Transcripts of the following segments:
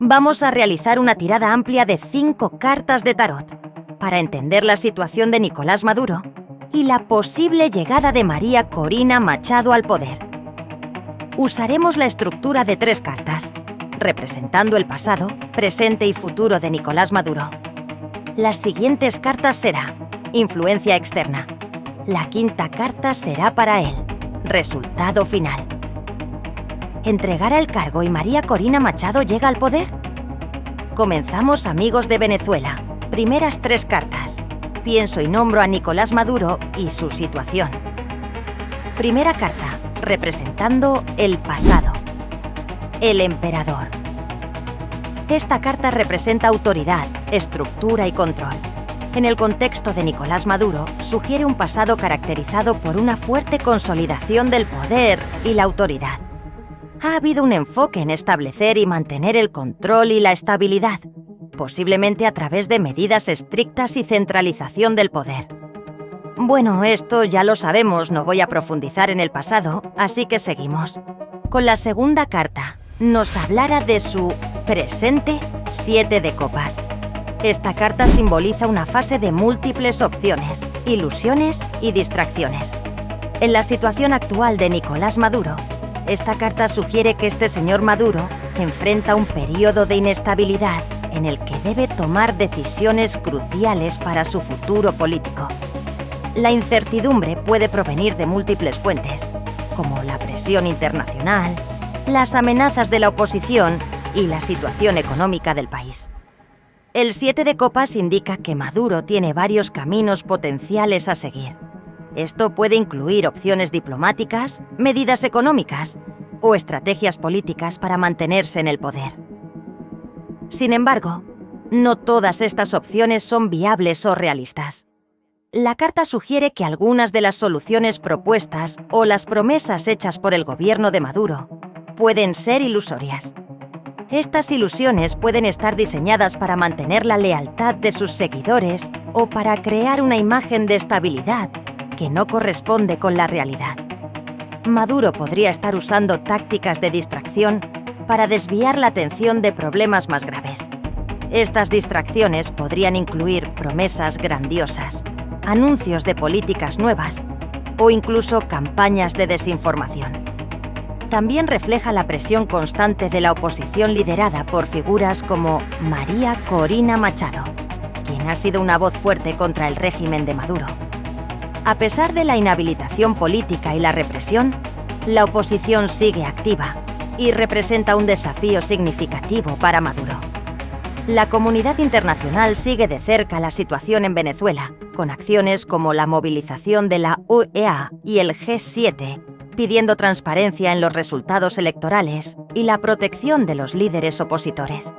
Vamos a realizar una tirada amplia de 5 cartas de tarot para entender la situación de Nicolás Maduro y la posible llegada de María Corina Machado al poder. Usaremos la estructura de 3 cartas, representando el pasado, presente y futuro de Nicolás Maduro. Las siguientes cartas serán influencia externa. La 5ª carta será para él, resultado final. ¿Entregará el cargo y María Corina Machado llega al poder? Comenzamos, amigos de Venezuela. Primeras 3 cartas. Pienso y nombro a Nicolás Maduro y su situación. Primera carta, representando el pasado. El emperador. Esta carta representa autoridad, estructura y control. En el contexto de Nicolás Maduro, sugiere un pasado caracterizado por una fuerte consolidación del poder y la autoridad. Ha habido un enfoque en establecer y mantener el control y la estabilidad, posiblemente a través de medidas estrictas y centralización del poder. Bueno, esto ya lo sabemos, no voy a profundizar en el pasado, así que seguimos. Con la segunda carta, nos hablará de su presente 7 de copas. Esta carta simboliza una fase de múltiples opciones, ilusiones y distracciones. En la situación actual de Nicolás Maduro, esta carta sugiere que este señor Maduro enfrenta un periodo de inestabilidad en el que debe tomar decisiones cruciales para su futuro político. La incertidumbre puede provenir de múltiples fuentes, como la presión internacional, las amenazas de la oposición y la situación económica del país. El 7 de copas indica que Maduro tiene varios caminos potenciales a seguir. Esto puede incluir opciones diplomáticas, medidas económicas o estrategias políticas para mantenerse en el poder. Sin embargo, no todas estas opciones son viables o realistas. La carta sugiere que algunas de las soluciones propuestas o las promesas hechas por el gobierno de Maduro pueden ser ilusorias. Estas ilusiones pueden estar diseñadas para mantener la lealtad de sus seguidores o para crear una imagen de estabilidad que no corresponde con la realidad. Maduro podría estar usando tácticas de distracción para desviar la atención de problemas más graves. Estas distracciones podrían incluir promesas grandiosas, anuncios de políticas nuevas o incluso campañas de desinformación. También refleja la presión constante de la oposición liderada por figuras como María Corina Machado, quien ha sido una voz fuerte contra el régimen de Maduro. A pesar de la inhabilitación política y la represión, la oposición sigue activa y representa un desafío significativo para Maduro. La comunidad internacional sigue de cerca la situación en Venezuela, con acciones como la movilización de la OEA y el G7, pidiendo transparencia en los resultados electorales y la protección de los líderes opositores.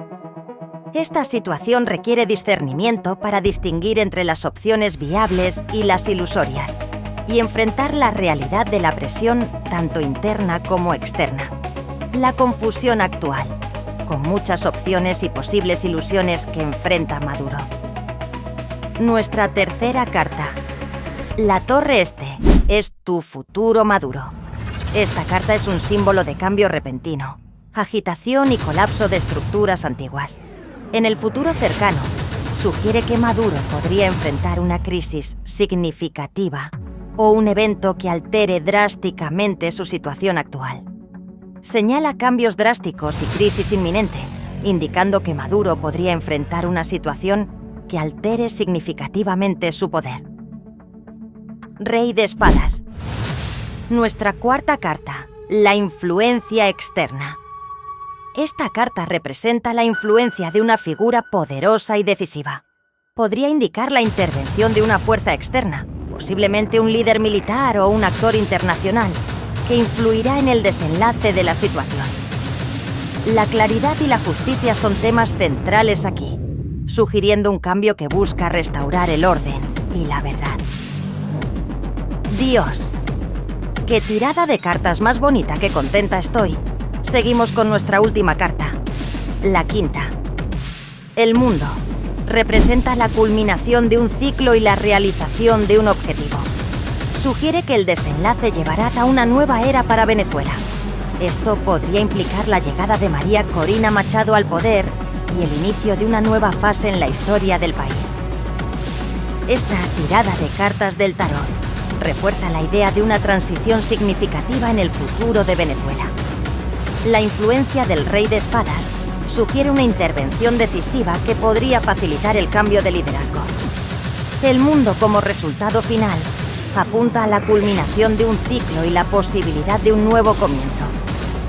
Esta situación requiere discernimiento para distinguir entre las opciones viables y las ilusorias y enfrentar la realidad de la presión tanto interna como externa. La confusión actual, con muchas opciones y posibles ilusiones que enfrenta Maduro. Nuestra tercera carta. La Torre Este es tu futuro Maduro. Esta carta es un símbolo de cambio repentino, agitación y colapso de estructuras antiguas. En el futuro cercano, sugiere que Maduro podría enfrentar una crisis significativa o un evento que altere drásticamente su situación actual. Señala cambios drásticos y crisis inminente, indicando que Maduro podría enfrentar una situación que altere significativamente su poder. Rey de Espadas. Nuestra cuarta carta, la influencia externa. Esta carta representa la influencia de una figura poderosa y decisiva. Podría indicar la intervención de una fuerza externa, posiblemente un líder militar o un actor internacional, que influirá en el desenlace de la situación. La claridad y la justicia son temas centrales aquí, sugiriendo un cambio que busca restaurar el orden y la verdad. Dios. ¡Qué tirada de cartas más bonita, que contenta estoy! Seguimos con nuestra última carta, la quinta. El mundo. Representa la culminación de un ciclo y la realización de un objetivo. Sugiere que el desenlace llevará a una nueva era para Venezuela. Esto podría implicar la llegada de María Corina Machado al poder y el inicio de una nueva fase en la historia del país. Esta tirada de cartas del tarot refuerza la idea de una transición significativa en el futuro de Venezuela. La influencia del Rey de Espadas sugiere una intervención decisiva que podría facilitar el cambio de liderazgo. El mundo como resultado final apunta a la culminación de un ciclo y la posibilidad de un nuevo comienzo,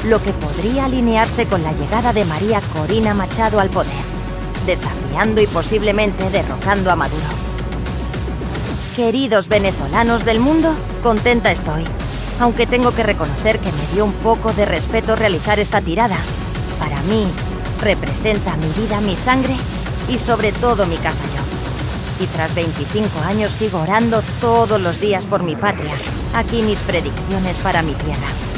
lo que podría alinearse con la llegada de María Corina Machado al poder, desafiando y posiblemente derrocando a Maduro. Queridos venezolanos del mundo, contenta estoy, aunque tengo que reconocer que me dio un poco de respeto realizar esta tirada. Para mí, representa mi vida, mi sangre y sobre todo mi casa yo. Y tras 25 años sigo orando todos los días por mi patria. Aquí mis predicciones para mi tierra.